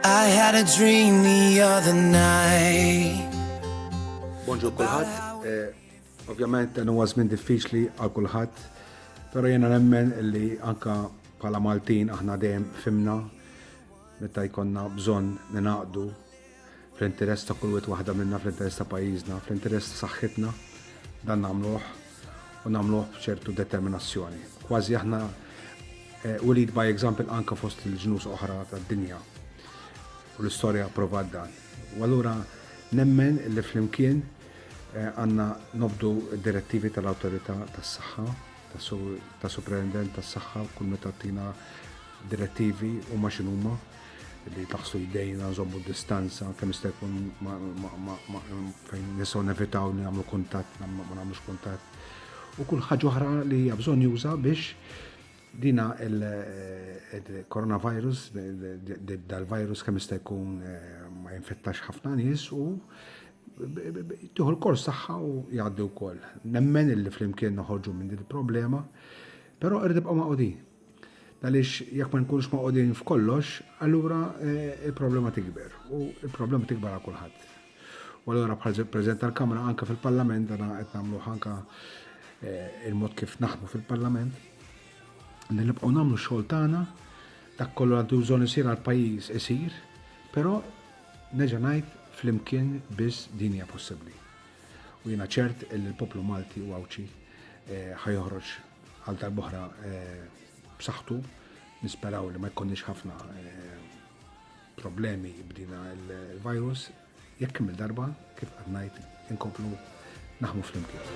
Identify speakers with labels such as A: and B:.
A: I had a dream the other night.
B: Bonġur kulħadd, ovvjament dan huwa żmien diffiċli għal kulħadd, però jiena nemmen li anka bħala Maltin aħna dejjem fimna meta jkollna bżonn ninaqdu fl-interess ta' kull waħda minna, fl-interess ta' pajjiżna, fl-interess ta' saħħitna, dan nagħmluh u nagħmluh b'ċertu determinazzjoni. Kważi aħna we lead by example anka fost il-ġnus oħra tad-dinja u l-istorja provat dan. U allura nemmen li flimkien għanna nobdu direttivi tal-autorità tas-saħħa, tas-superintendent tas-saħħa, kull meta tina direttivi u ma x'inhuma li taħsu jdejna, nżommu distanza, kemm jista' jkun fejn nistgħu nevitaw li nagħmlu kuntatt, ma nagħmlux kuntatt. U kull ħaġa oħra li hija bżonn juża biex dina il-coronavirus, dal-virus kemm jista' jkun ma jinfettax ħafna nies u tieħu l-kors tagħha u jgħaddi wkoll. Nemmen illi flimkien noħorġu minn din il-problema, però rrid nibqgħu maqudin. Għaliex jekk ma nkunux maqudin f'kollox, allura il-problema tikber u il-problema tikber għal kulħadd. U allura bħal President tal-Kamra anke fil-Parlament għana qed nagħmlu anke il-mod kif naħdmu fil-Parlament, li nibqgħu nagħmlu x-xogħol tagħna dak kollu għandu bżonn isir għall-pajjiż isir, però nerġa' ngħid flimkien biss din hija possibbli. U jiena ċert li l-poplu Malti u Awċi ħajoħroġ għal darb'oħra b'saħħtu, nisperaw li ma jkollniex ħafna problemi b'dina l-virus, jekk kemm il-darba kif qed ngħid inkomplu naħdmu flimkien.